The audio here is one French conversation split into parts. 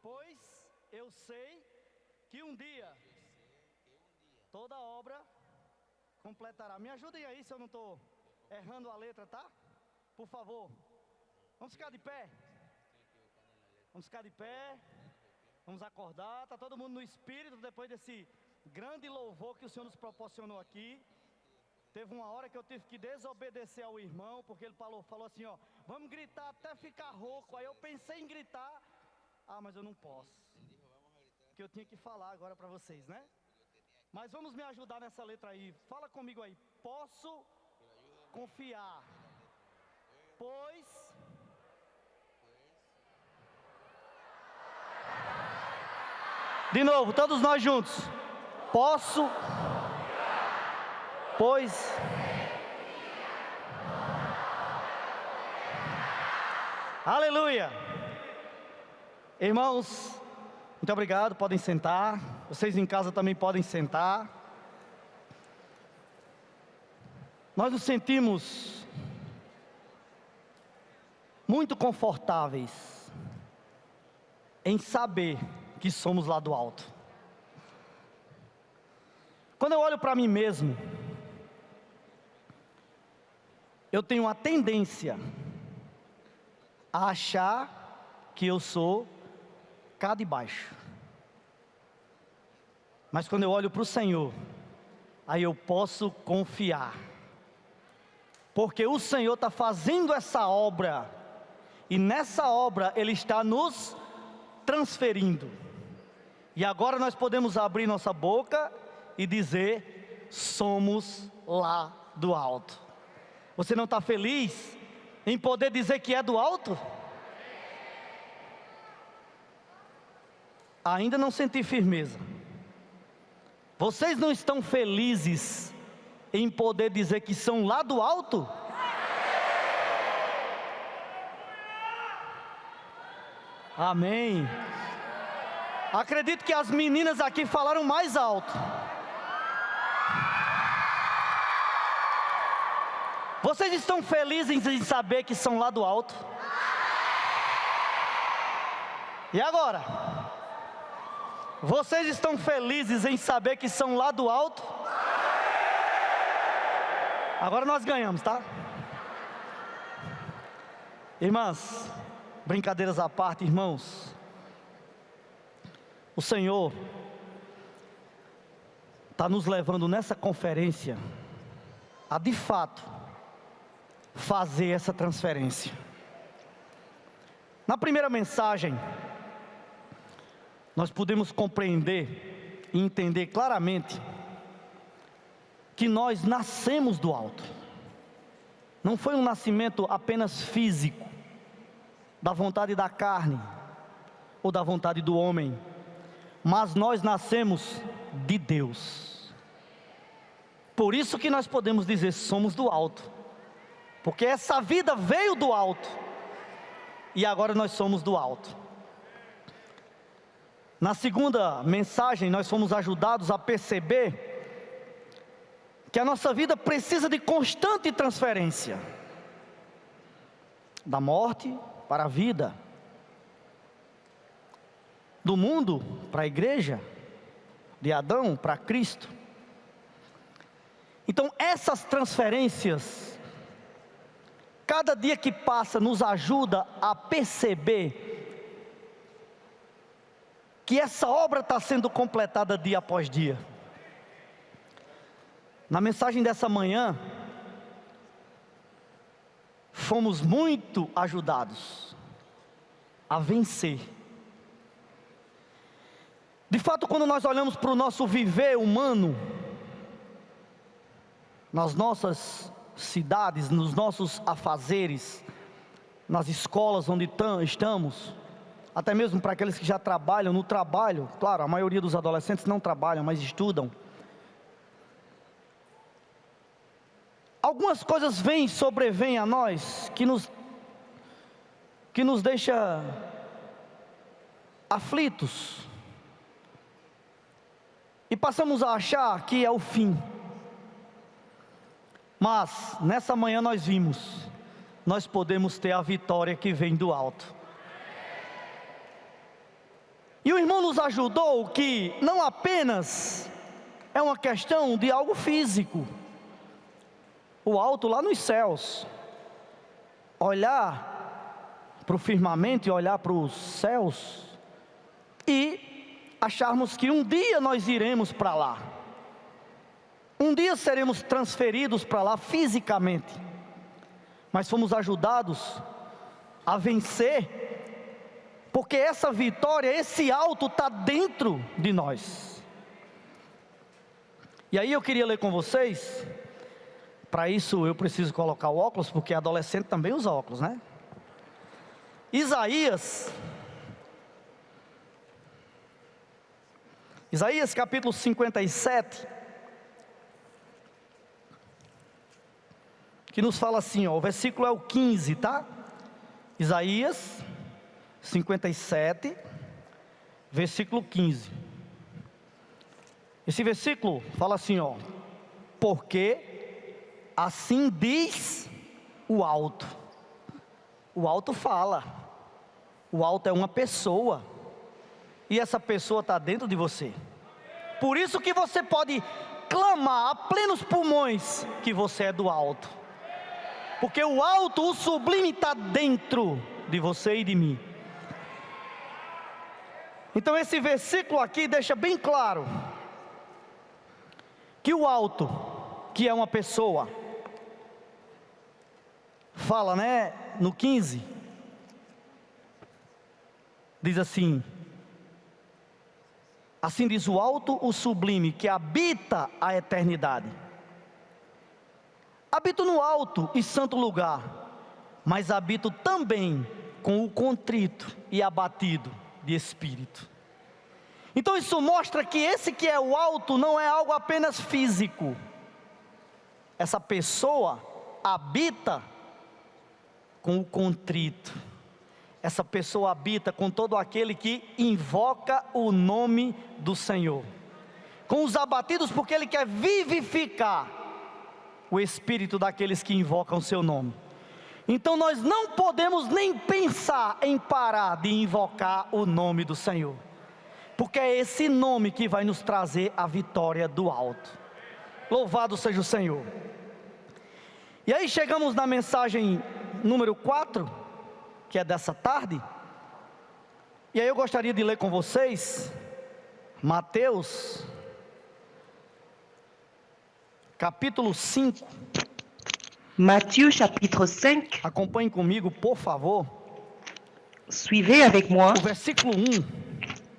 Pois eu sei que um dia toda obra completará. Me ajudem aí se eu não estou errando a letra, tá? Por favor. Vamos ficar de pé. Vamos ficar de pé. Vamos acordar. Está todo mundo no espírito depois desse grande louvor que o Senhor nos proporcionou aqui. Teve uma hora que eu tive que desobedecer ao irmão, porque ele falou assim, ó, vamos gritar até ficar rouco. Aí eu pensei em gritar, mas eu não posso, porque eu tinha que falar agora para vocês, né? Mas vamos me ajudar nessa letra aí. Fala comigo aí. Posso confiar, pois de novo, todos nós juntos. Posso, pois aleluia. Irmãos, muito obrigado, podem sentar. Vocês em casa também podem sentar. Nós nos sentimos muito confortáveis em saber que somos lá do alto. Quando eu olho para mim mesmo, eu tenho a tendência a achar que eu sou cá de baixo. Mas quando eu olho para o Senhor, aí eu posso confiar, porque o Senhor está fazendo essa obra, e nessa obra Ele está nos transferindo, e agora nós podemos abrir nossa boca e dizer, somos lá do alto. Você não está feliz em poder dizer que é do alto? Ainda não senti firmeza. Vocês não estão felizes em poder dizer que são lá do alto? Amém. Acredito que as meninas aqui falaram mais alto. Vocês estão felizes em saber que são lá do alto? E agora? Vocês estão felizes em saber que são lá do alto? Agora nós ganhamos, tá? Irmãs, brincadeiras à parte, irmãos, o Senhor está nos levando nessa conferência a de fato fazer essa transferência. Na primeira mensagem, nós podemos compreender e entender claramente que nós nascemos do alto. Não foi um nascimento apenas físico, da vontade da carne ou da vontade do homem, mas nós nascemos de Deus. Por isso que nós podemos dizer somos do alto, porque essa vida veio do alto e agora nós somos do alto. Na segunda mensagem nós fomos ajudados a perceber que a nossa vida precisa de constante transferência, da morte para a vida, do mundo para a igreja, de Adão para Cristo. Então essas transferências, cada dia que passa nos ajuda a perceber que essa obra está sendo completada dia após dia. Na mensagem dessa manhã, fomos muito ajudados a vencer. De fato, quando nós olhamos para o nosso viver humano, nas nossas cidades, nos nossos afazeres, nas escolas onde estamos, até mesmo para aqueles que já trabalham no trabalho, claro, a maioria dos adolescentes não trabalham, mas estudam. Algumas coisas sobrevêm a nós, que nos deixa aflitos, e passamos a achar que é o fim. Mas nessa manhã nós vimos, nós podemos ter a vitória que vem do alto. E o irmão nos ajudou que não apenas é uma questão de algo físico. O alto lá nos céus. Olhar para o firmamento e olhar para os céus e acharmos que um dia nós iremos para lá. Um dia seremos transferidos para lá fisicamente. Mas fomos ajudados a vencer, porque essa vitória, esse alto está dentro de nós. E aí eu queria ler com vocês. Para isso eu preciso colocar o óculos, porque adolescente também usa óculos, né? Isaías capítulo 57, que nos fala assim, ó, o versículo é o 15, tá? Isaías 57, versículo 15. Esse versículo fala assim, ó: porque assim diz o alto. O alto fala. O alto é uma pessoa. E essa pessoa está dentro de você. Por isso que você pode clamar a plenos pulmões que você é do alto. Porque o alto, o sublime está dentro de você e de mim. Então esse versículo aqui deixa bem claro que o alto, que é uma pessoa, fala, né, no 15, diz assim: assim diz o alto, o sublime, que habita a eternidade. Habito no alto e santo lugar, mas habito também com o contrito e abatido de espírito. Então isso mostra que esse que é o alto não é algo apenas físico. Essa pessoa habita com o contrito. Essa pessoa habita com todo aquele que invoca o nome do Senhor. Com os abatidos, porque Ele quer vivificar o espírito daqueles que invocam o seu nome. Então nós não podemos nem pensar em parar de invocar o nome do Senhor, porque é esse nome que vai nos trazer a vitória do alto. Louvado seja o Senhor. E aí chegamos na mensagem número 4, que é dessa tarde. E aí eu gostaria de ler com vocês Mateus capítulo 5. Matthieu chapitre 5. Acompanhe comigo, por favor. Suivez avec moi. O versículo 1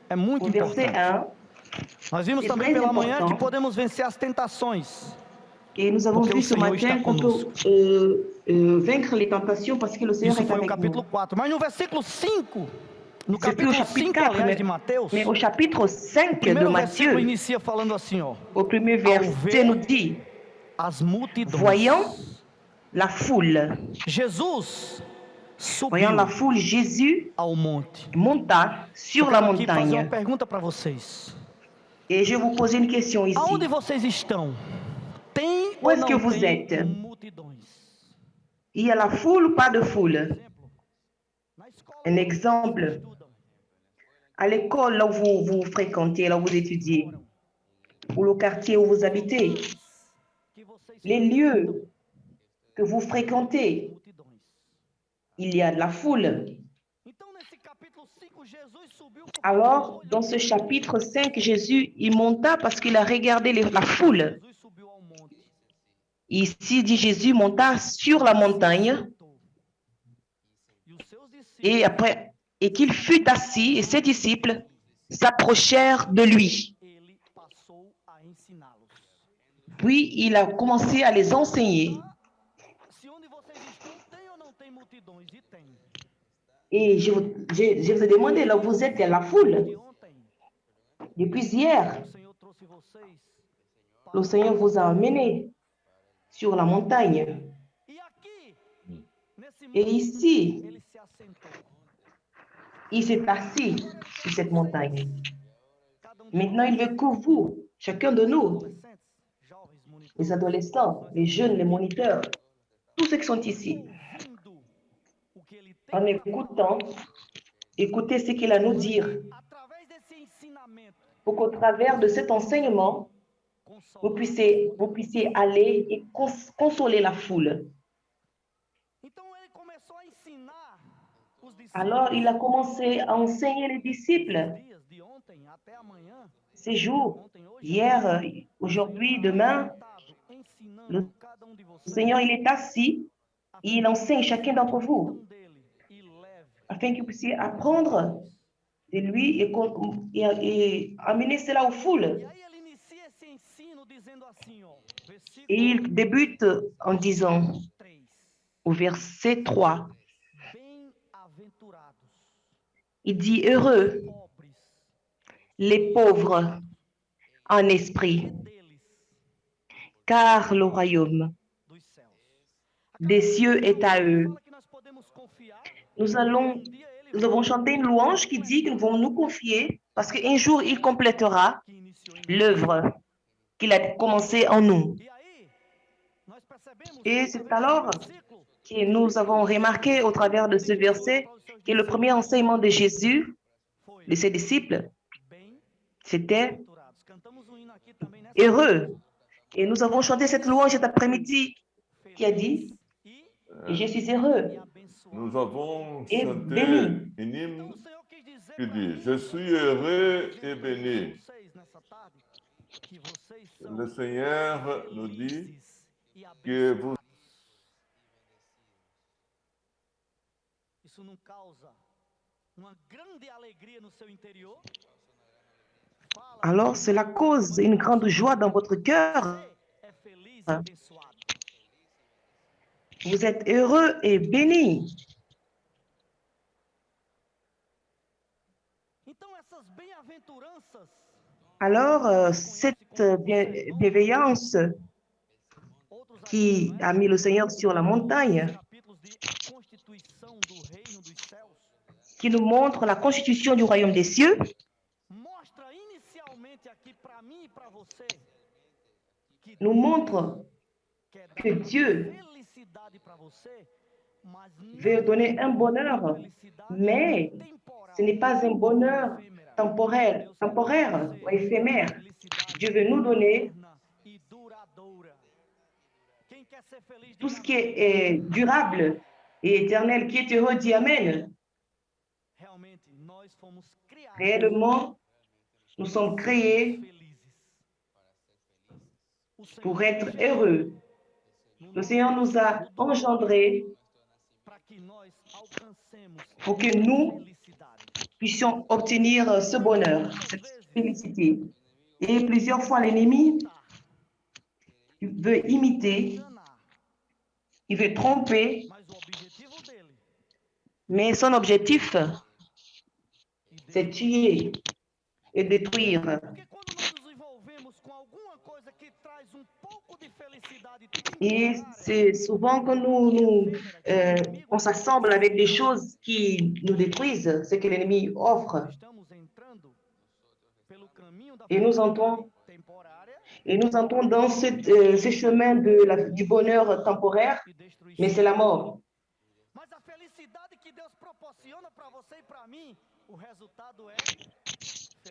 é muito Au verset importante. 1. Nós vimos é também très pela manhã important. que podemos vencer as tentações. Et nous avons Porque vu o ce Senhor matin está qu'on conosco. peut vaincre les tentations parce que le Seigneur Isso est foi o avec capítulo nous. 4. Mas no versículo 5, no C'était au capítulo chapitre 5, 4, aliás, de Mateus, mais au chapitre 5 o de primeiro versículo Matthieu, inicia falando assim, ó: au premier Ao verset, nous ver dit, as multidões, voyant la foule, Jesus voyant subiu la foule, Jésus ao monte. monta Eu sur la quero aqui fazer uma montagne. pergunta para vocês. Et je vais vous poser une question ici. Aonde vocês estão? Tem Où ou est-ce que não vous tem êtes? multidões? Il y a la foule ou pas de foule? Exemplo, na escola Un onde exemple. vocês estudam, À l'école, là où vous fréquentez, là où vous étudiez, ou le quartier où vous habitez, que vocês les lieux que vous fréquentez, multidões. il y a de la foule. Então nesse capítulo 5 Jesus subiu porque Alors, dans ce chapitre 5, Jésus, il monta parce qu'il a regardé la foule. Jesus subiu ao monte. Ici, dit Jésus monta sur la montagne E os seus discípulos et après, et qu'il fut assis et ses disciples s'approchèrent de lui. ele passou a ensiná-los. Puis, il a commencé à les enseigner. Se onde vocês estão tem ou não tem multidões? E tem. Et je vous ai demandé, là où vous êtes, il y a la foule. De ontem, Depuis hier, o Senhor trouxe vocês le Seigneur vous a emmené sur la montagne. E aqui, nesse Et monte, ici, ele se assentou. il s'est assis sur cette montagne. Cada Maintenant, il veut que vous, chacun de nous, adolescentes, jovens, monitores, les adolescents, les jeunes, les moniteurs, tous ceux qui sont ici, ouvindo o que ele tem en écoutant, écoutez ce qu'il a à nous dire. através desse pour qu'au travers de cet enseignement, vous puissiez aller et consoler la foule. Alors, il a commencé à enseigner les disciples ces jours, hier, aujourd'hui, demain. Le Seigneur, il est assis et il enseigne chacun d'entre vous afin que vous puissiez apprendre de lui et amener cela aux foules. Et il débute en disant au verset 3, il dit: heureux les pauvres en esprit, car le royaume des cieux est à eux. Nous avons chanté une louange qui dit que nous devons nous confier parce qu'un jour il complétera l'œuvre qu'il a commencée en nous. Et c'est alors que nous avons remarqué au travers de ce verset que le premier enseignement de Jésus, de ses disciples, c'était heureux. Et nous avons chanté cette louange cet après-midi qui a dit: je suis heureux. Nous avons et chanté béni. un hymne qui dit: je suis heureux et béni. Le Seigneur nous dit que vous... Isso não causa uma grande alegria no seu interior? Alors cela cause une grande joie dans votre cœur. Vous êtes heureux et béni. Alors cette bienveillance qui a mis le Seigneur sur la montagne, qui nous montre la constitution du royaume des cieux, nous montre que Dieu veut donner un bonheur, mais ce n'est pas un bonheur temporaire ou éphémère. Dieu veut nous donner tout ce qui est durable et éternel, qui est heureux, dit Amen. Réellement, nous sommes créés pour être heureux. Le Seigneur nous a engendrés pour que nous puissions obtenir ce bonheur, cette félicité. Et plusieurs fois, l'ennemi veut imiter, il veut tromper, mais son objectif, c'est tuer et détruire. Et c'est souvent que on s'assemble avec des choses qui nous détruisent, ce que l'ennemi offre. Et nous entrons dans ce chemin du bonheur temporaire, mais c'est la mort.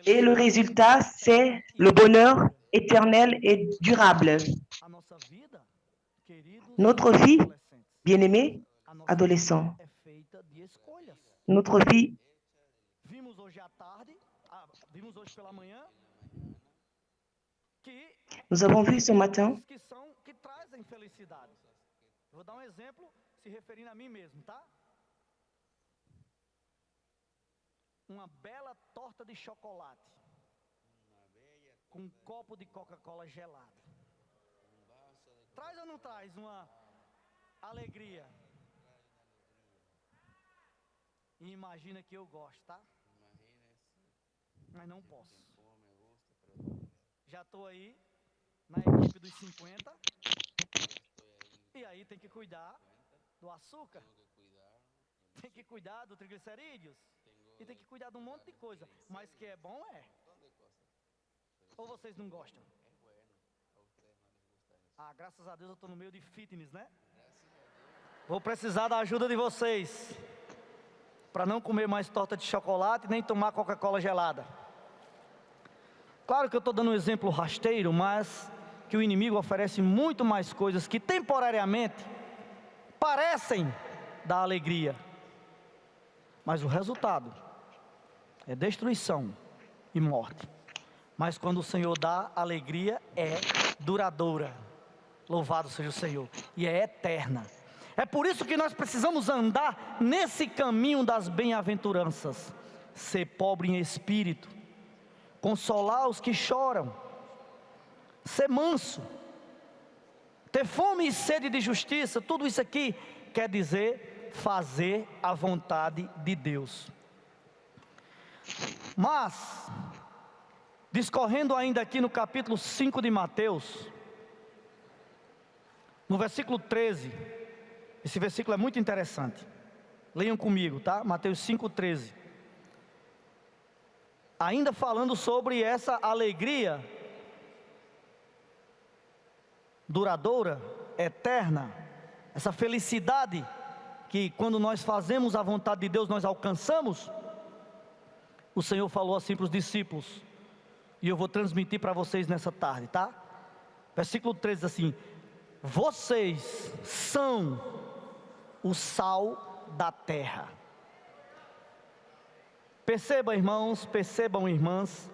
Et le résultat, c'est le bonheur éternel et durable. Notre vie, bien-aimés, adolescents, notre vie, nous avons vu ce matin uma bela torta de chocolate com um copo de Coca-Cola gelada. Traz ou não traz uma alegria? E imagina que eu gosto, tá? Mas não posso. Já estou aí na equipe dos 50. E aí tem que cuidar do açúcar. Tem que cuidar do triglicerídeos. E tem que cuidar de um monte de coisa. Mas que é bom, é. Ou vocês não gostam? Ah, graças a Deus eu estou no meio de fitness, né? Vou precisar da ajuda de vocês. Para não comer mais torta de chocolate, nem tomar Coca-Cola gelada. Claro que eu estou dando um exemplo rasteiro, mas que o inimigo oferece muito mais coisas que temporariamente parecem dar alegria, mas o resultado é destruição e morte. Mas quando o Senhor dá alegria, é duradoura. Louvado seja o Senhor. E é eterna. É por isso que nós precisamos andar nesse caminho das bem-aventuranças. Ser pobre em espírito, consolar os que choram, ser manso, ter fome e sede de justiça. Tudo isso aqui quer dizer fazer a vontade de Deus. Mas, discorrendo ainda aqui no capítulo 5 de Mateus, no versículo 13, esse versículo é muito interessante. Leiam comigo, tá? Mateus 5:13. Ainda falando sobre essa alegria duradoura, eterna, essa felicidade que quando nós fazemos a vontade de Deus nós alcançamos. O Senhor falou assim para os discípulos, e eu vou transmitir para vocês nessa tarde, tá? Versículo 13 assim: vocês são o sal da terra. Percebam, irmãos, percebam, irmãs,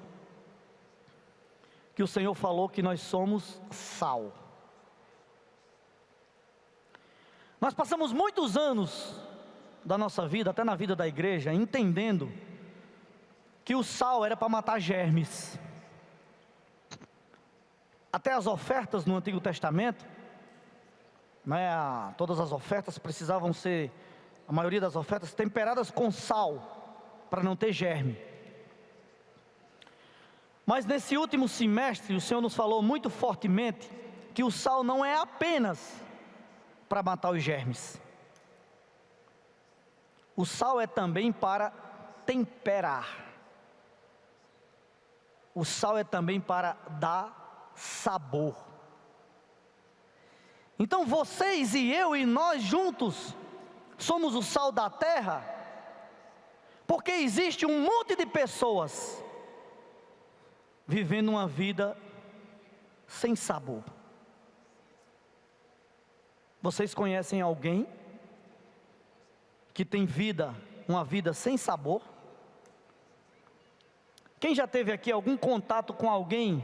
que o Senhor falou que nós somos sal. Nós passamos muitos anos da nossa vida, até na vida da igreja, entendendo que o sal era para matar germes. Até as ofertas no Antigo Testamento, todas as ofertas precisavam ser, a maioria das ofertas, temperadas com sal, para não ter germe. Mas nesse último semestre, o Senhor nos falou muito fortemente que o sal não é apenas para matar os germes. O sal é também para temperar. O sal é também para dar sabor. Então vocês e eu e nós juntos somos o sal da terra, porque existe um monte de pessoas vivendo uma vida sem sabor. Vocês conhecem alguém que tem uma vida sem sabor? Quem já teve aqui algum contato com alguém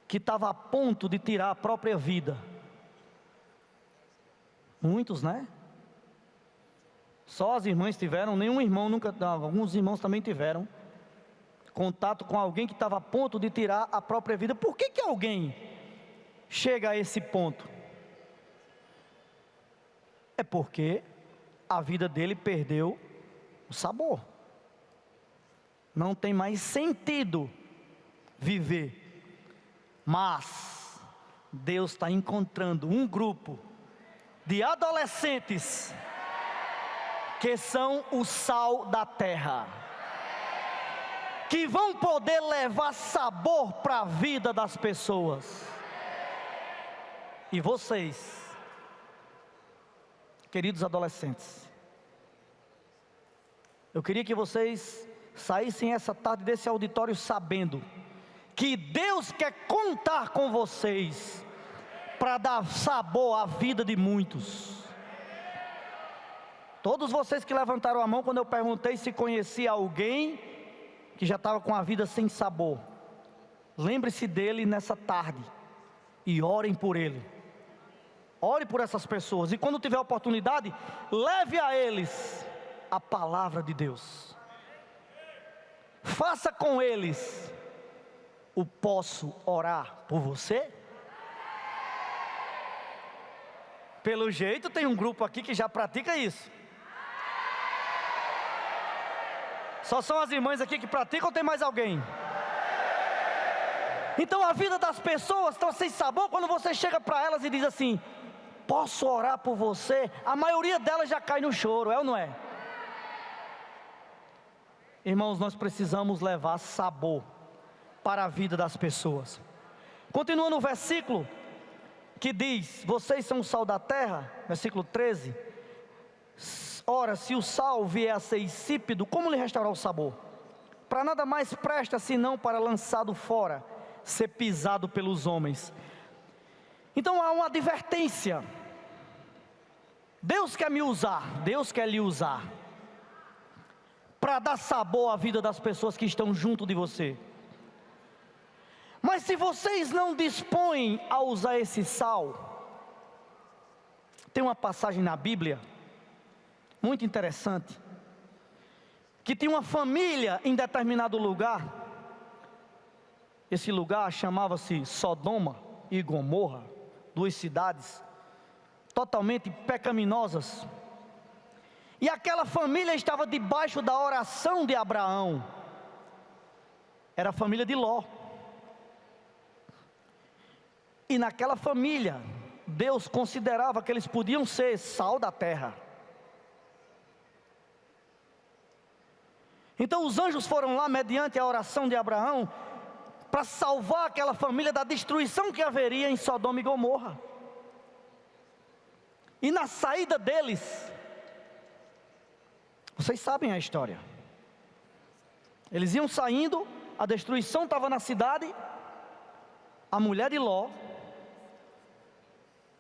que estava a ponto de tirar a própria vida? Muitos, né? Só as irmãs tiveram, nenhum irmão nunca, alguns irmãos também tiveram contato com alguém que estava a ponto de tirar a própria vida. Por que alguém chega a esse ponto? É porque a vida dele perdeu o sabor. Não tem mais sentido viver. Mas Deus está encontrando um grupo de adolescentes que são o sal da terra, que vão poder levar sabor para a vida das pessoas. E vocês, queridos adolescentes, eu queria que vocês saíssem essa tarde desse auditório sabendo que Deus quer contar com vocês para dar sabor à vida de muitos. Todos vocês que levantaram a mão quando eu perguntei se conhecia alguém que já estava com a vida sem sabor, lembre-se dele nessa tarde e orem por ele. Ore por essas pessoas, e quando tiver oportunidade, leve a eles a palavra de Deus. Faça com eles o posso orar por você? Pelo jeito tem um grupo aqui que já pratica isso. Só são as irmãs aqui que praticam ou tem mais alguém? Então a vida das pessoas está sem sabor quando você chega para elas e diz assim: posso orar por você? A maioria delas já cai no choro, é ou não é? Irmãos, nós precisamos levar sabor para a vida das pessoas. Continua no versículo que diz: vocês são o sal da terra, versículo 13. Ora, se o sal vier a ser insípido, como lhe restaurar o sabor? para nada mais presta senão para lançado fora, ser pisado pelos homens. Então há uma advertência. Deus quer me usar, Deus quer lhe usar, para dar sabor à vida das pessoas que estão junto de você. Mas se vocês não dispõem a usar esse sal, tem uma passagem na Bíblia, muito interessante, que tinha uma família em determinado lugar. Esse lugar chamava-se Sodoma e Gomorra, duas cidades totalmente pecaminosas. E aquela família estava debaixo da oração de Abraão. Era a família de Ló. E naquela família, Deus considerava que eles podiam ser sal da terra. Então os anjos foram lá mediante a oração de Abraão para salvar aquela família da destruição que haveria em Sodoma e Gomorra. E na saída deles, vocês sabem a história. Eles iam saindo, a destruição estava na cidade. A mulher de Ló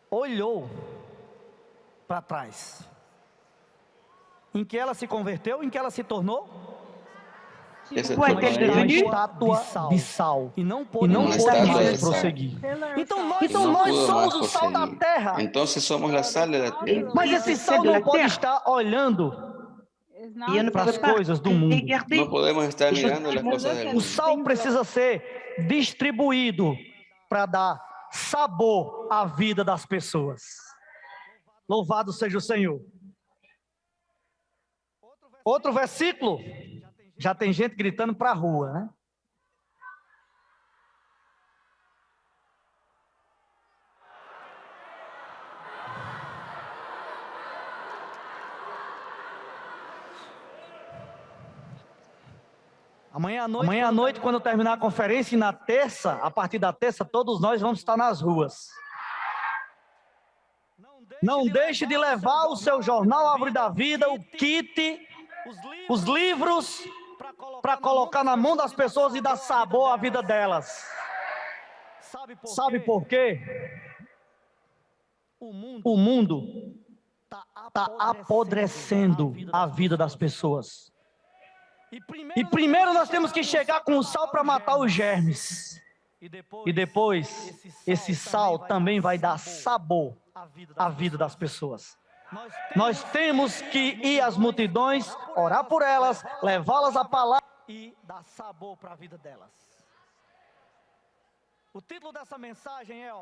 olhou para trás. Em que ela se converteu? Em que ela se tornou? Quoi est-elle devenue? Estátua de sal. E não pôde estátua mais de sal. prosseguir. Então No nós pudo somos más o sal da conseguir. terra. Entonces somos la sal de la tierra. Mas esse sal não pode estar olhando Et on ne para as peut pas coisas do mundo. regarder. No podemos estar Les choses mirando las du monde. cosas del O mundo. sal precisa ser distribuído para dar sabor à vida das pessoas. Louvado seja o Senhor. Outro versículo. Já tem gente gritando para a rua, né? Amanhã à noite, quando terminar a conferência, e na terça, a partir da terça, todos nós vamos estar nas ruas. Não deixe de levar o seu jornal Árvore da Vida, o kit, os livros, para colocar na mão das pessoas e dar sabor à vida delas. Sabe por quê? O mundo está apodrecendo a vida das pessoas. E primeiro nós temos que chegar com o sal para matar os germes. E depois, esse sal também vai dar sabor à vida das pessoas. Nós temos que ir às multidões, orar por elas, levá-las à palavra e dar sabor para a vida delas. O título dessa mensagem é,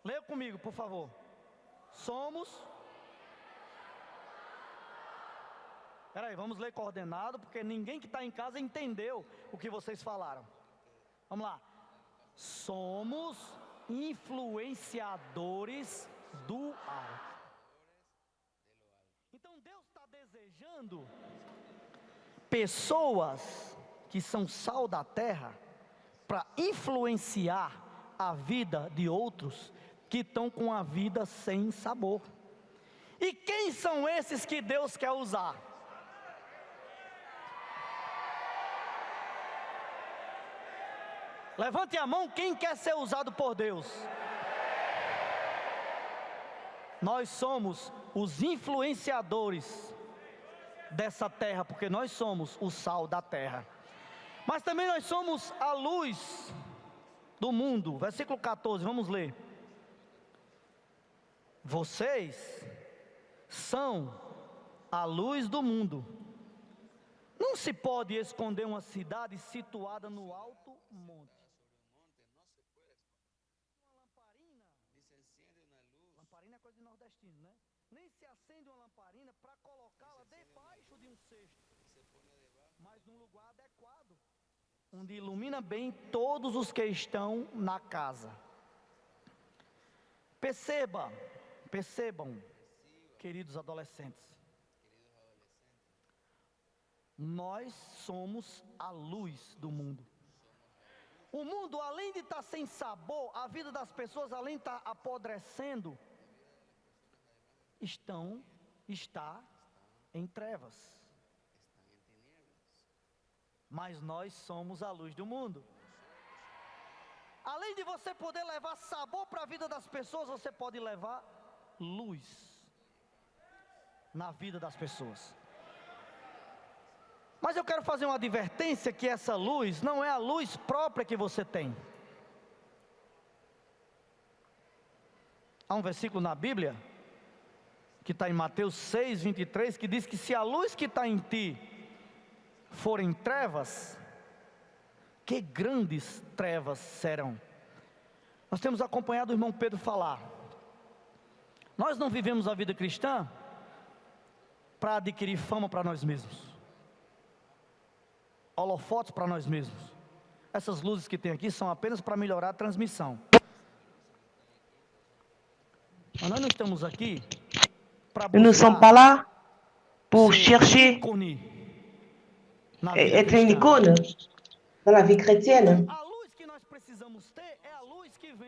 leia comigo, por favor. Espera aí, vamos ler coordenado, porque ninguém que está em casa entendeu o que vocês falaram. Vamos lá. Somos influenciadores do alto. Então Deus está desejando pessoas que são sal da terra para influenciar a vida de outros que estão com a vida sem sabor. E quem são esses que Deus quer usar? Levante a mão quem quer ser usado por Deus. Nós somos os influenciadores dessa terra, porque nós somos o sal da terra. Mas também nós somos a luz do mundo. Versículo 14, vamos ler. Vocês são a luz do mundo. Não se pode esconder uma cidade situada no alto monte. Lamparina é coisa de nordestino, né? Nem se acende uma lamparina para colocá-la debaixo de um cesto, mas num lugar adequado, onde ilumina bem todos os que estão na casa. Percebam, queridos adolescentes, nós somos a luz do mundo. O mundo, além de estar sem sabor, a vida das pessoas, além de estar apodrecendo, está em trevas. mas nós somos a luz do mundo. Além de você poder levar sabor para a vida das pessoas, você pode levar luz na vida das pessoas. Mas eu quero fazer uma advertência que essa luz não é a luz própria que você tem. Há um versículo na Bíblia, que está em Mateus 6, 23, que diz que se a luz que está em ti for em trevas, que grandes trevas serão. Nós temos acompanhado o irmão Pedro falar. Nós não vivemos a vida cristã para adquirir fama para nós mesmos, holofotes para nós mesmos. Essas luzes que tem aqui são apenas para melhorar a transmissão. Mas nós não estamos aqui para Nous ne sommes pas là pour chercher être une icône dans la vie chrétienne.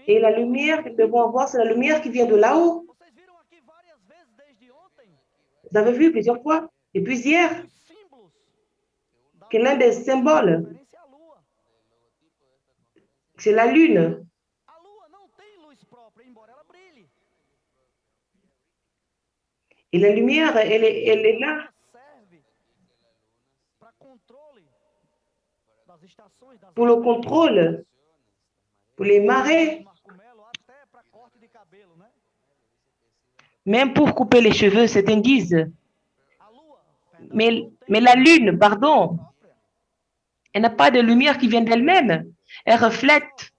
Et la lumière que nous devons avoir, c'est la lumière qui vient de là-haut. Vous avez vu plusieurs fois, depuis hier, que l'un des symboles, c'est la lune. Et la lumière, elle est là pour le contrôle, pour les marées, même pour couper les cheveux, certains disent. Mais la lune, pardon, elle n'a pas de lumière qui vient d'elle-même. Elle reflète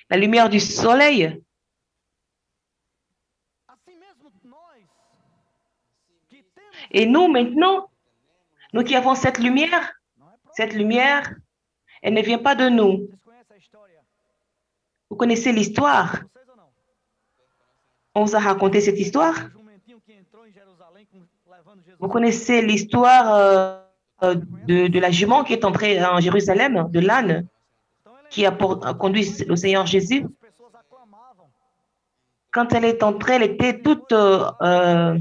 la lumière du soleil. Et nous, maintenant, nous qui avons cette lumière, elle ne vient pas de nous. Vous connaissez l'histoire? On vous a raconté cette histoire? Vous connaissez l'histoire de la jument qui est entrée en Jérusalem, de l'âne, qui a conduit le Seigneur Jésus? Quand elle est entrée, elle était toute en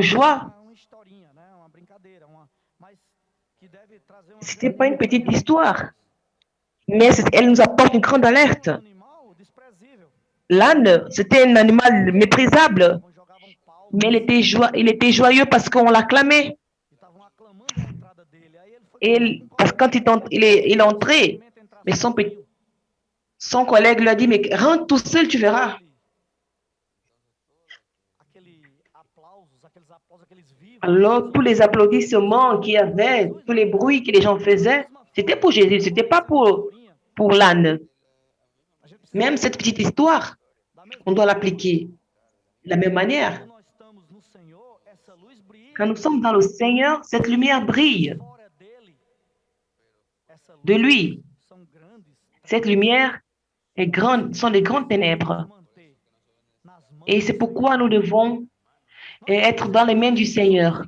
joie. Ce n'était pas une petite histoire, mais elle nous apporte une grande alerte. L'âne, c'était un animal méprisable, mais il était joyeux parce qu'on l'acclamait. Et parce que quand il est entré, mais son collègue lui a dit, mais rentre tout seul, tu verras. Alors, tous les applaudissements qu'il y avait, tous les bruits que les gens faisaient, c'était pour Jésus, ce n'était pas pour l'âne. Même cette petite histoire, on doit l'appliquer de la même manière. Quand nous sommes dans le Seigneur, cette lumière brille de lui. Cette lumière est grande, sont des grandes ténèbres. Et c'est pourquoi nous devons être dans les mains du Seigneur.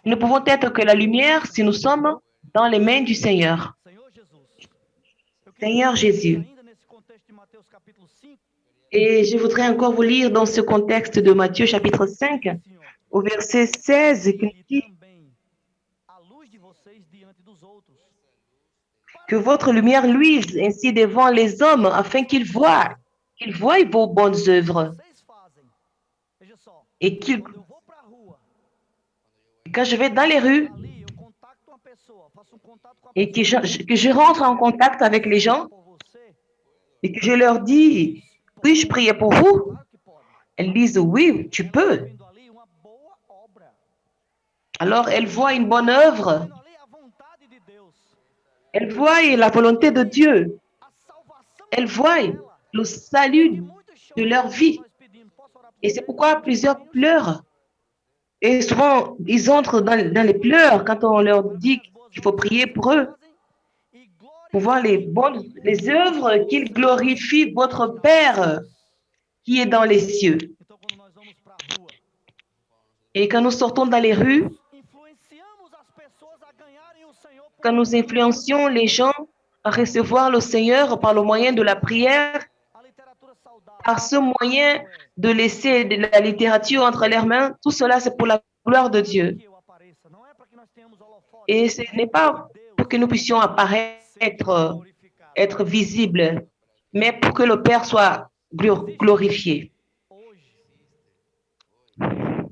Nous ne pouvons être que la lumière si nous sommes dans les mains du Seigneur. Seigneur Jésus. Et je voudrais encore vous lire dans ce contexte de Matthieu chapitre 5, au verset 16, qui dit que votre lumière luise ainsi devant les hommes afin qu'ils voient vos bonnes œuvres. Et quand je vais dans les rues et que je rentre en contact avec les gens et que je leur dis, puis-je prier pour vous? Elles disent, oui, tu peux. Alors, elles voient une bonne œuvre. Elles voient la volonté de Dieu. Elles voient le salut de leur vie. Et c'est pourquoi plusieurs pleurent. Et souvent, ils entrent dans les pleurs quand on leur dit qu'il faut prier pour eux. Pour voir les œuvres qu'ils glorifient votre Père qui est dans les cieux. Et quand nous sortons dans les rues, quand nous influencions les gens à recevoir le Seigneur par le moyen de la prière, par ce moyen de laisser de la littérature entre leurs mains, tout cela c'est pour la gloire de Dieu. Et ce n'est pas pour que nous puissions apparaître, être visibles, mais pour que le Père soit glorifié.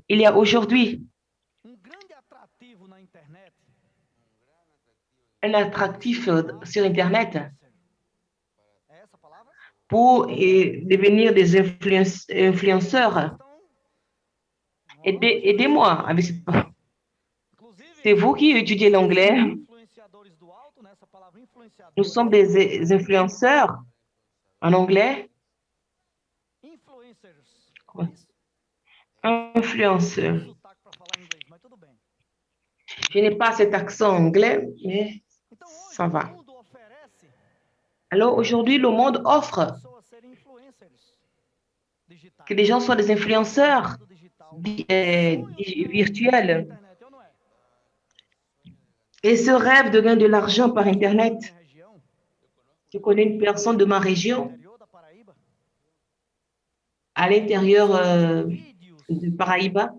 Il y a aujourd'hui un attractif sur Internet pour devenir des influenceurs. Aidez-moi avec c'est vous qui étudiez l'anglais. Nous sommes des influenceurs en anglais. Influenceur. Je n'ai pas cet accent anglais, mais ça va. Alors aujourd'hui, le monde offre que les gens soient des influenceurs virtuels. Et ce rêve de gagner de l'argent par Internet, je connais une personne de ma région, à l'intérieur de Paraíba,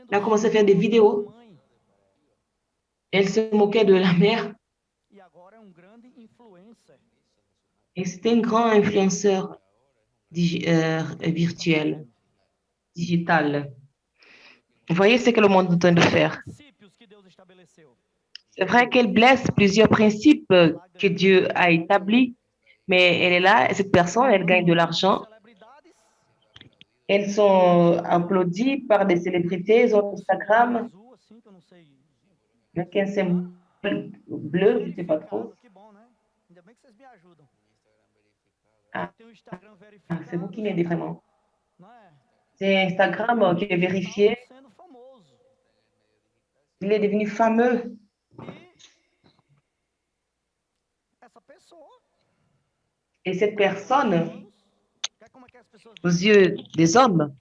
elle a commencé à faire des vidéos. Elle se moquait de la mère. Et c'était un grand influenceur virtuel, digital. Vous voyez ce que le monde est en train de faire. C'est vrai qu'elle blesse plusieurs principes que Dieu a établis, mais elle est là, et cette personne, elle gagne de l'argent. Elles sont applaudies par des célébrités sur Instagram. Avec un symbole bleu, je ne sais pas trop. Ah, c'est vous qui m'aidez vraiment. C'est Instagram qui est vérifié. Il est devenu fameux. Et cette personne, aux yeux des hommes,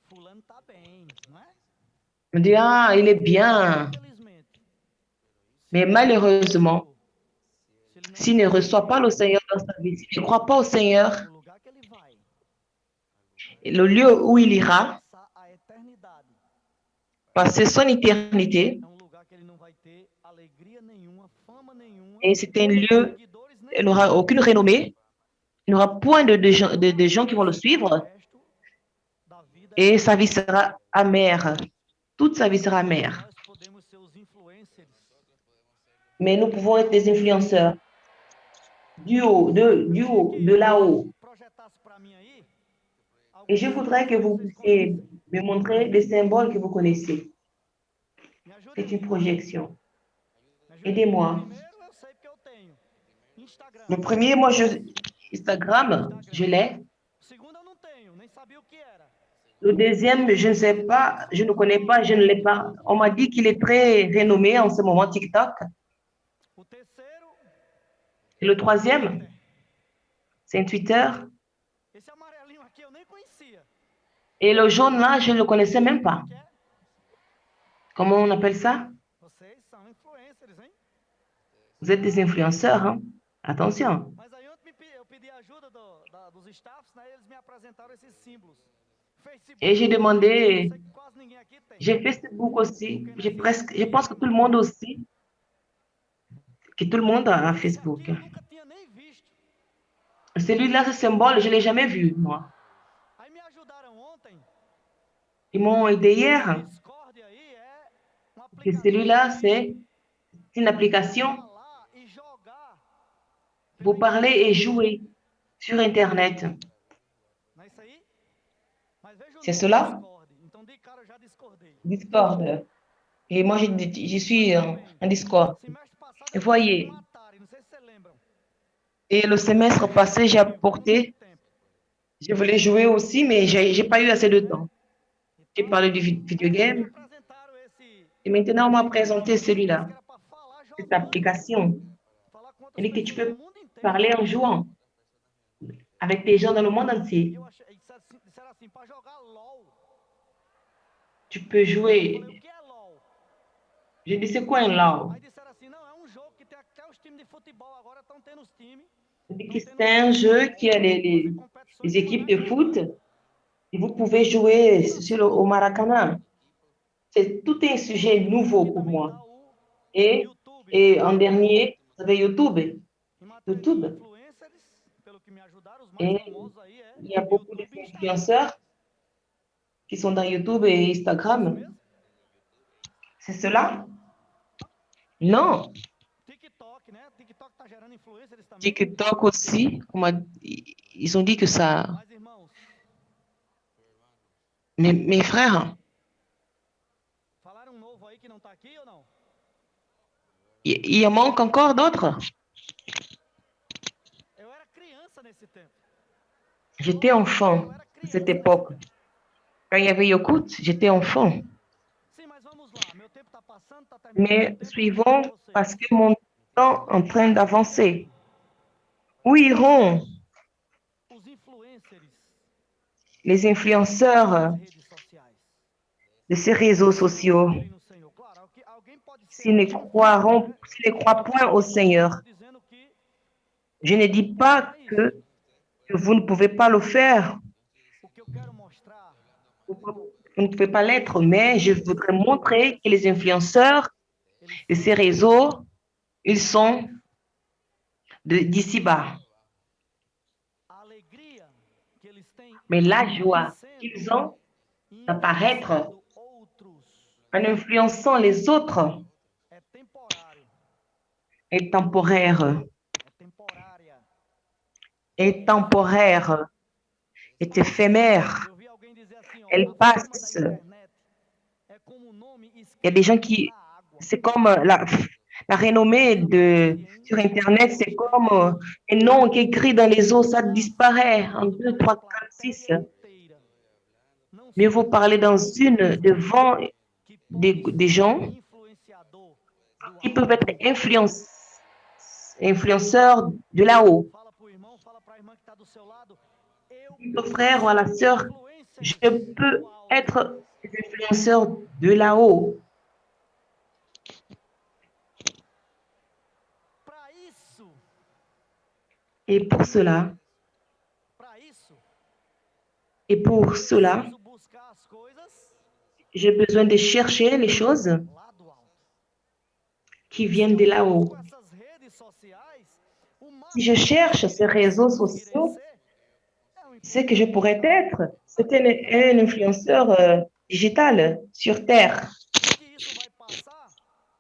on dit, ah, il est bien. Mais malheureusement, s'il ne reçoit pas le Seigneur dans sa vie, s'il ne croit pas au Seigneur, le lieu où il ira, passer son éternité, et c'est un lieu, il n'aura aucune renommée, il n'aura point de gens qui vont le suivre, et sa vie sera amère. Toute sa vie sera amère. Mais nous pouvons être des influenceurs. Du haut, de là-haut. Et je voudrais que vous puissiez me montrer des symboles que vous connaissez. C'est une projection. Aidez-moi. Le premier, moi, Instagram, je l'ai. Le deuxième, je ne sais pas, je ne connais pas, je ne l'ai pas. On m'a dit qu'il est très renommé en ce moment, TikTok. Et le troisième, c'est un Twitter. Et le jaune là, je ne le connaissais même pas. Comment on appelle ça? Vous êtes des influenceurs, hein? Attention. Et j'ai demandé, j'ai Facebook aussi, je pense que tout le monde aussi, que tout le monde a Facebook. Celui-là, ce symbole, je ne l'ai jamais vu, moi. Ils m'ont aidé hier. Et celui-là, c'est une application. Vous parlez et jouez sur Internet. C'est cela? Discord. Et moi, je suis en Discord. Et voyez. Et le semestre passé, j'ai apporté. Je voulais jouer aussi, mais je n'ai pas eu assez de temps. J'ai parlé du video game. Et maintenant, on m'a présenté celui-là. Cette application. Elle dit que tu peux parler en jouant avec des gens dans le monde entier. Tu peux jouer. Je dis, c'est quoi un LOL? C'est un jeu qui a les équipes de foot et vous pouvez jouer au Maracanã. C'est tout un sujet nouveau pour moi. Et, YouTube, et en dernier, vous avez YouTube. em matéria de YouTube. influencers, pelo que me ajudaram, os mais Et famosos aí é il y a beaucoup YouTube e Instagram. d'influenceurs qui sont dans YouTube et Isso Instagram. mesmo? C'est cela? Non. TikTok, né? TikTok tá gerando influencers também. TikTok aussi, ils ont dit que ça. Mas, irmãos, Mes frères, falaram um novo aí que não tá aqui ou não? il en manque encore d'autres. Eu era criança nesse tempo. J'étais enfant à cette époque. Quand il y avait Yokut, j'étais enfant. Sim, mas vamos lá. Meu tempo tá passando, tá terminando. Mais meu tempo, suivons eu sei. parce que mon temps est en train d'avancer. Où iront Os influencers les influenceurs das redes sociais. de ces réseaux sociaux Crê no Senhor. Claro, alguém pode ser s'ils ne croient point au Seigneur? dizendo que Je ne dis pas que vous ne pouvez pas le faire, o que eu quero mostrar vous ne pouvez pas l'être, mais je voudrais montrer que les influenceurs de ces réseaux, ils sont d'ici-bas. a alegria que eles têm Mais la joie qu'ils ont d'apparaître influenciando outros en influençant les autres é temporário, est temporaire, é temporária. est éphémère. Eu vi alguém dizer assim, ó, Elle a fama passe. da internet é como o nome Il y a des gens qui, na água. c'est comme la renommée sur Internet, c'est comme un nom qui est écrit dans les eaux, ça disparaît en 2, 3, 4, 6. Mieux vaut parler dans une devant des gens qui peuvent être influenceurs de là-haut. Fala pro irmão, fala pra irmã que tá do seu lado. Le frère ou à la sœur, je peux être influenceur de là-haut. Pra isso, Et pour cela, preciso buscar as coisas j'ai besoin de chercher les choses lá do alto. qui viennent de là-haut. Com essas redes sociais, o Si je cherche ces réseaux sociaux, ce que je pourrais être, c'est un influenceur digital sur Terre. que isso vai passar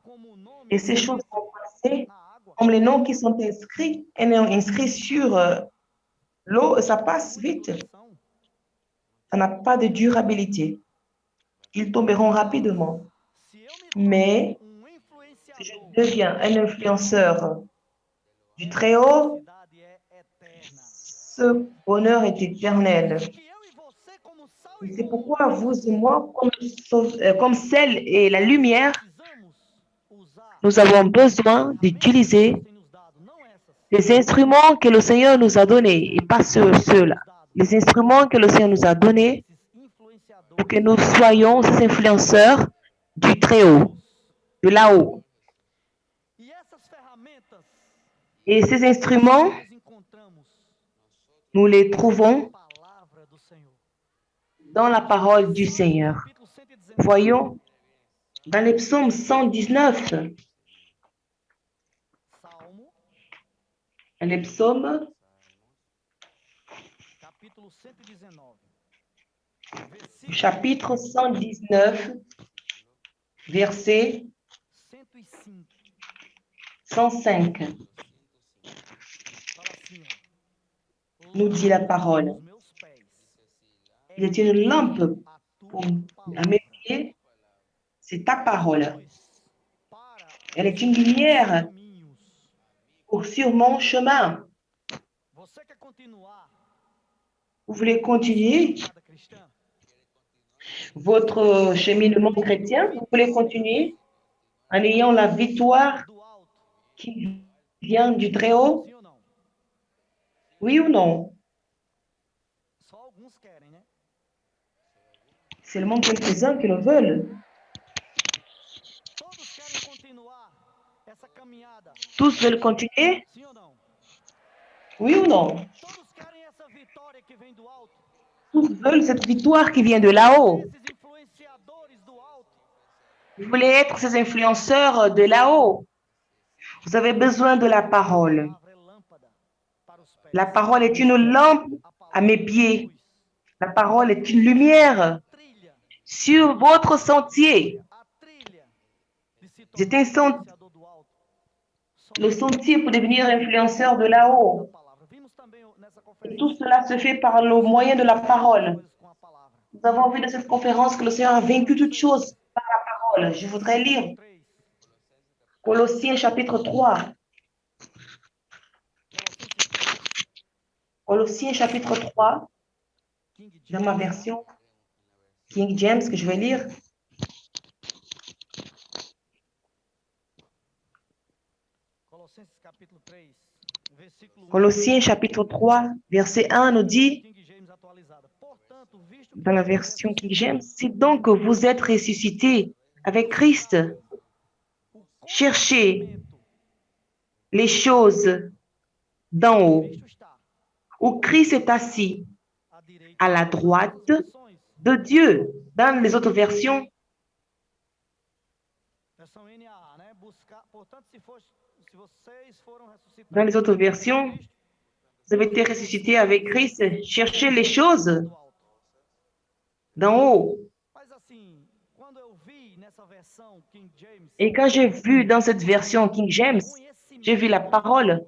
como o nome Et ces choses vont passer na água. comme les noms qui sont inscrits sur l'eau, ça passe vite. Ça n'a pas de durabilité. Ils tomberont rapidement. Se eu me Mais si je deviens un influenceur du Très-Haut, felicidade é eterna. ce bonheur est éternel. Que eu e você, como sal e C'est pourquoi vous et moi, comme sel et la lumière, precisamos usar Nous avons besoin d'utiliser tem nos dado, não essas. les instruments que le Seigneur nous a donnés et pas ceux-là. Les instruments que le Seigneur nous a donnés Esses influenciadores pour que nous soyons ces influenceurs du Très-Haut, de là-haut. e essas ferramentas Et ces instruments, nós encontramos nous les trouvons na palavra do Senhor. dans la parole du Seigneur. Capítulo 119, Voyons dans les psaumes 119, Salmo, les psaumes, capítulo 119. Versículo chapitre 119, verset 105. 105, Fala assim, ó. nous dit la parole. Os meus pés Il est une lampe a pour, tua à palavra, mes pieds, c'est ta parole. para Elle est une lumière caminhos. sur mon chemin. Você quer continuar Vous voulez continuer nada cristã? votre cheminement chrétien? Vous voulez continuer en ayant la victoire Do alto, qui vient du Très-Haut? sim ou não? Oui ou non? Só alguns querem, né? Seulement quelques-uns qui le veulent. Todos querem continuar essa caminhada, Tous veulent continuer? sim ou não? Oui ou non? Todos querem essa vitória que vem do alto. Tous veulent cette victoire qui vient de là-haut. Esses influenciadores do alto Vous voulez être ces influenceurs de là-haut. Vous avez besoin de la parole. La parole est une lampe à mes pieds. La parole est une lumière sur votre sentier. C'est le sentier pour devenir influenceur de là-haut. Et tout cela se fait par le moyen de la parole. Nous avons vu dans cette conférence que le Seigneur a vaincu toutes choses par la parole. Je voudrais lire Colossiens chapitre 3. Colossiens chapitre 3, dans ma version King James que je vais lire. Colossiens chapitre 3, verset 1 nous dit, dans la version King James, si donc vous êtes ressuscités avec Christ, cherchez les choses d'en haut, où Christ est assis à la droite de Dieu. Dans les autres versions, vous avez été ressuscités avec Christ, cherchez les choses d'en haut. Et quand j'ai vu dans cette version King James, j'ai vu la parole.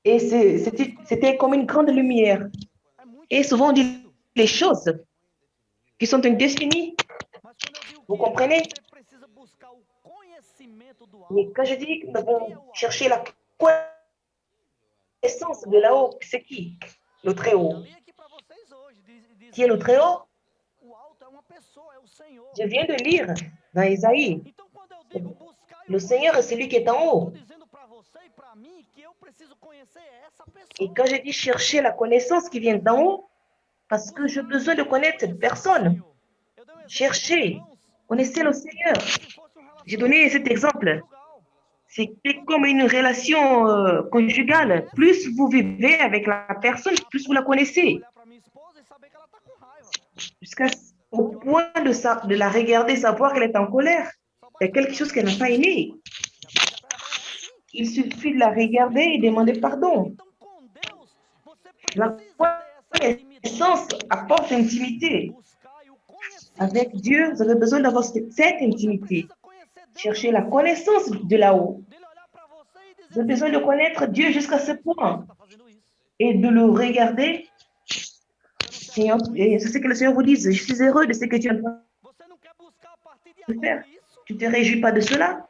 Et c'était comme une grande lumière. Et souvent on dit les choses qui sont indéfinies. Vous comprenez? Mais quand je dis que nous devons chercher la connaissance de là-haut, c'est qui? Le Très-Haut. Qui est le Très-Haut? Je viens de lire dans Isaïe. Le Seigneur est celui qui est en haut. Et quand je dis chercher la connaissance qui vient d'en haut, parce que j'ai besoin de connaître cette personne. Cherchez, connaissez le Seigneur. J'ai donné cet exemple. C'était comme une relation conjugale. Plus vous vivez avec la personne, plus vous la connaissez. Jusqu'au point de la regarder, savoir qu'elle est en colère. Il y a quelque chose qu'elle n'a pas aimé. Il suffit de la regarder et demander pardon. La connaissance apporte intimité. Avec Dieu, vous avez besoin d'avoir cette intimité. Cherchez la connaissance de là-haut. Vous avez besoin de connaître Dieu jusqu'à ce point et de le regarder. Et c'est ce que le Seigneur vous dit. Je suis heureux de ce que tu es en train de faire. Tu ne te réjouis pas de cela?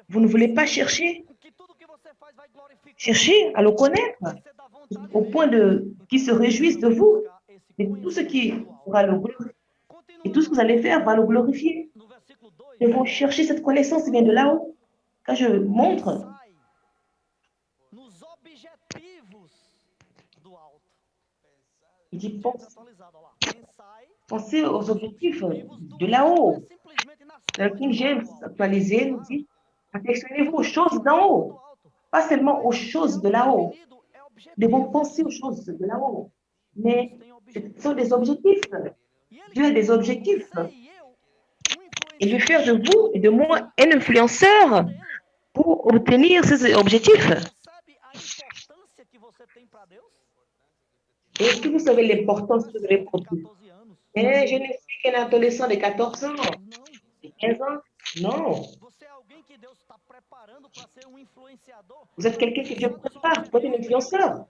Vous ne voulez pas chercher? Cherchez à le connaître au point qu'il se réjouisse de vous. Et tout ce qui pourra le glorifier. Et tout ce que vous allez faire va le glorifier. Ils vont chercher cette connaissance qui vient de là-haut. Quand je montre, il dit pensez aux objectifs de là-haut. Le King James actualisé nous dit affectionnez-vous aux choses d'en haut, pas seulement aux choses de là-haut. Nous devons penser aux choses de là-haut, mais ce sont des objectifs. Dieu a des objectifs. Il veut faire de vous et de moi un influenceur pour obtenir ces objectifs. Est-ce que vous savez l'importance que vous avez pour Dieu? Mais je ne suis qu'un adolescent de 14 ans, de 15 ans. Non. Vous êtes quelqu'un que Dieu prépare pour être un influenceur.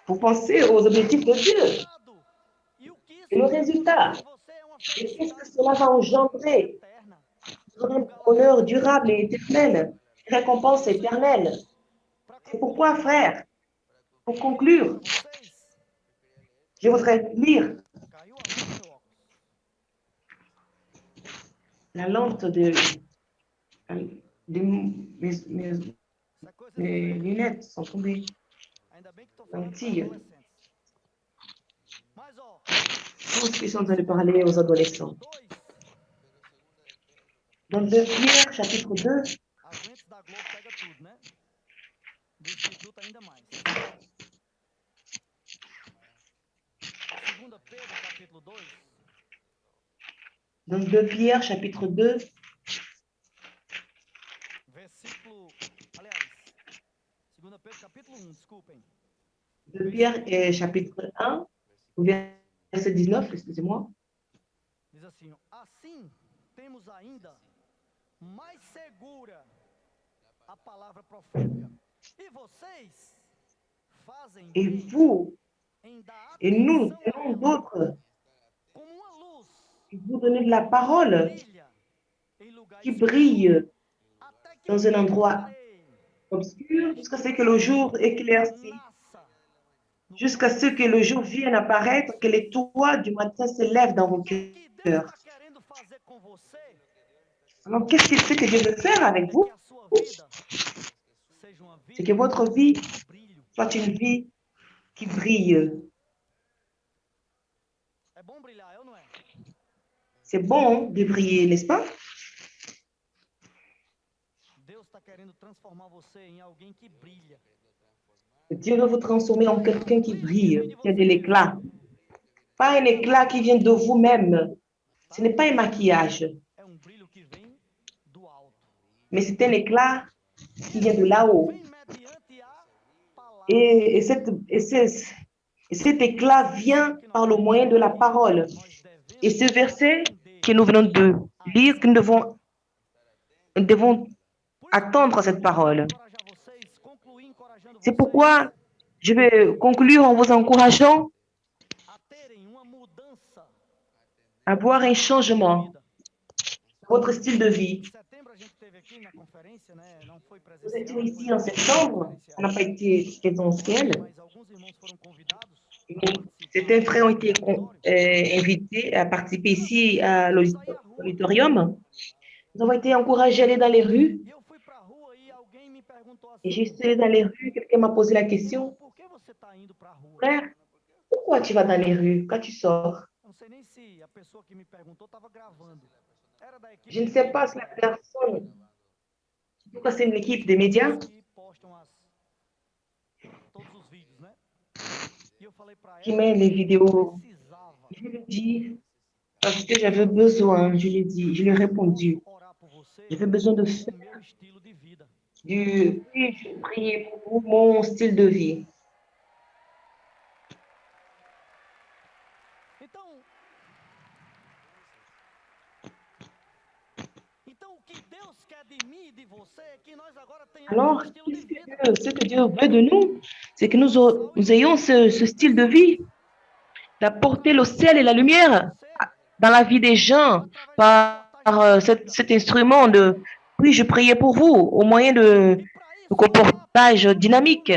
Vous pensez aux objectifs de Dieu. Et le résultat, qu'est-ce que cela va engendrer? Un bonheur durable et éternel, une récompense éternelle. C'est pourquoi, frère, pour conclure, je voudrais lire la lampe de mes lunettes sont tombées. Lentilles. Tous qui sont en train de parler aux adolescents. Dans 2 Pierre, chapitre 2. capítulo 2, Dans 2 Pierre, chapitre 2, versículo, aliás, 2 Pedro capítulo 1, desculpem. 2 Pierre, chapitre 1, verset 19, excusez-moi. Diz assim, ó, assim temos ainda mais segura a palavra profética. E vocês fazem Et bem vous, em dar et nous, atenção et a non ela, d'autres, como uma luz qui vous donnez de la parole brilha em lugar qui escuro, brille até que dans o un dia endroit clareie, obscur jusqu'à ce que le jour éclaircit, nasça no jusqu'à ce que le jour vienne apparaître, que les toits du matin se lèvent dans vos Então, o que Deus cœurs. está querendo fazer com você Alors, qu'est-ce qu'il sait que Dieu veut faire avec é vous? que a sua vida seja uma C'est vida que votre vie de brilho. soit une vie qui brille. É bom brilhar, eu não é? C'est bon de briller, n'est-ce pas? Deus está querendo transformar você em alguém que brilha. Dieu veut vous transformer en quelqu'un qui brille, qui a de l'éclat. Pas un éclat qui vient de vous-même. Ce n'est pas un maquillage, É um brilho que vem do alto. mais c'est un éclat qui vient de là-haut. Vem mediante a palavra. Et cet éclat vient par le moyen de la parole. Nós devemos Et ce verset entender. que nous venons de lire, que nous devons attendre cette parole. Encorajar vocês, concluir encorajando C'est vocês pourquoi je vais conclure en vous encourageant a terem uma mudança à avoir un de changement vida. dans votre style de vie. Em setembro a gente teve aqui na conferência, né? Não foi Vous presencial, étiez foi ici en septembre, ça n'a pas été présentiel, mas alguns irmãos foram convidados mais para participar certains frères ont été do auditório. invités à participer ici à Nós fomos sair à rua. l'auditorium. Nous avons été encouragés à aller dans les rues. E eu fui para a rua e alguém me perguntou Et assim: je suis allée dans les rues, quelqu'un m'a posé la irmão, question, por que você está indo para a rua? frère, pourquoi tu vas dans les rues quand tu sors? Eu não sei nem se a pessoa que me perguntou estava gravando. Era da equipe Je ne de sais pas mídia, si la né? personne, pourquoi c'est une équipe de médias Que postam todos os vídeos, né? E eu falei para qui ela met les que eu vidéos. precisava Je lui dis, parce que j'avais besoin, je lui ai dit, je lui ai répondu, orar por você j'avais besoin de o faire meu estilo de vida. puis-je prier pour vous, mon style de vie. Então o que Deus quer de mim e de você é que nós agora tenhamos Alors, estilo de vida. ce que Dieu veut de nous, c'est que nous ayons ce style de vie, d'apporter le ciel et la lumière dans la vie des gens par cet instrument de oui, je priais pour vous au moyen de comportage dynamique.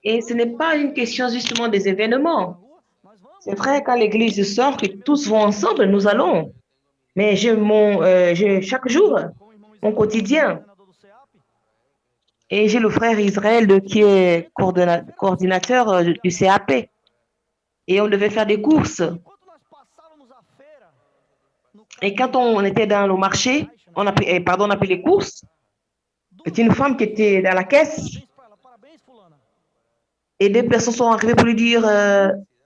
Et ce n'est pas une question justement des événements. C'est vrai, quand l'église sort, que tous vont ensemble, nous allons. Mais j'ai chaque jour mon quotidien. Et j'ai le frère Israël qui est coordinateur du CAP. Et on devait faire des courses. Et quand on était dans le marché, on a pris les courses. C'est une femme qui était dans la caisse. Et deux personnes sont arrivées pour lui dire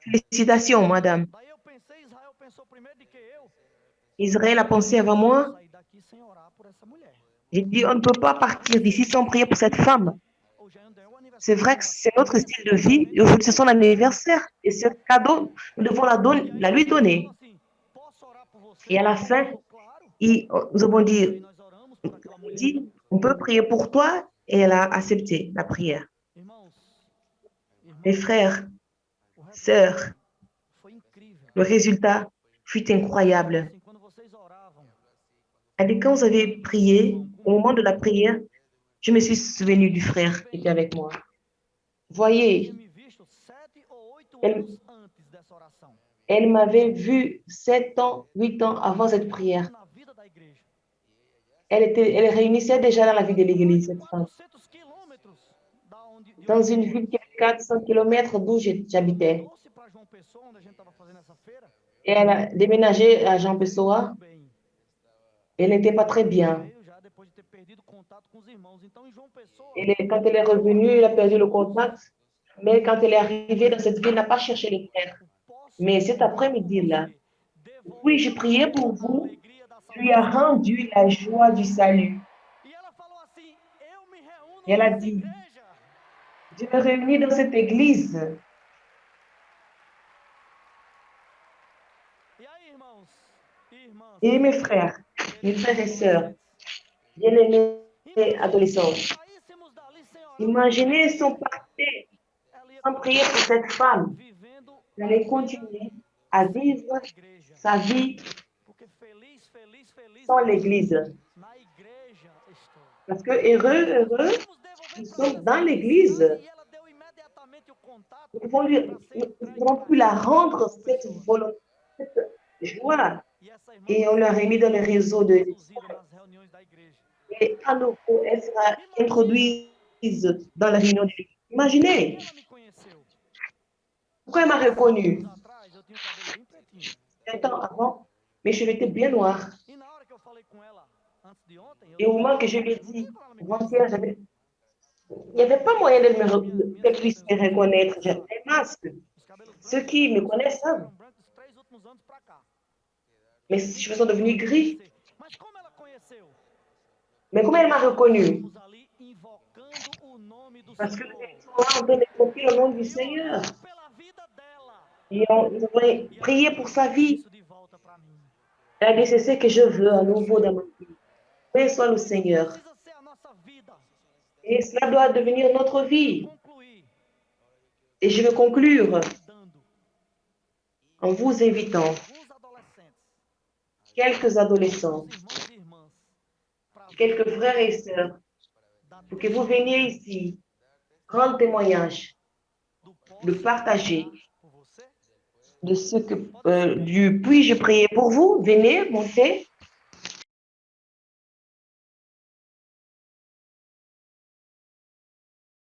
félicitations, madame. Israël a pensé avant moi. J'ai dit, on ne peut pas partir d'ici sans prier pour cette femme. C'est vrai que c'est notre style de vie. Et aujourd'hui, c'est son anniversaire. Et ce cadeau, nous devons la lui donner. Et à la fin, nous avons dit, on peut prier pour toi. Et elle a accepté la prière. Mes frères, sœurs, le résultat fut incroyable. Et quand vous avez prié, au moment de la prière, je me suis souvenu du frère qui était avec moi. Voyez, elle m'avait vu 7 ans, 8 ans avant cette prière. Elle réunissait déjà dans la vie de l'église, cette femme. Dans une ville qui est à 400 km d'où j'habitais. Et elle a déménagé à Jean Pessoa. Elle n'était pas très bien. Et quand elle est revenue, elle a perdu le contact. Mais quand elle est arrivée dans cette ville, elle n'a pas cherché les frères. Mais cet après-midi-là, oui, je priais pour vous, lui a rendu la joie du salut. Et elle a dit, je me réunis dans cette église. Et mes frères et sœurs, bien-aimés adolescents, imaginez son parti sans prier pour cette femme. Elle allait continuer à vivre sa vie sans l'église. Parce que heureux, nous sommes dans l'église. Nous devons plus la rendre cette volonté, cette joie. Et on l'a remis dans le réseau de... Et à nouveau, elle sera introduite dans la réunion de l'église. Imaginez. Pourquoi elle m'a reconnu? 7 ans avant, mes cheveux étaient bien noirs. Et au moment que je lui ai dit, il n'y avait pas moyen qu'elle puisse me reconnaître. J'avais un masque. Ceux qui me connaissent savent. Mes cheveux sont devenus gris. Mais comment elle m'a reconnu? Parce que nous étions là en train d'évoquer le nom du Seigneur. Et nous avons prié pour sa vie. Elle a dit, c'est ce que je veux à nouveau dans ma vie. Mais soit le Seigneur. Et cela doit devenir notre vie. Et je vais conclure en vous invitant quelques adolescents, quelques frères et sœurs, pour que vous veniez ici, rendre témoignage, de partager de ce que puis-je prier pour vous? Venez, montez.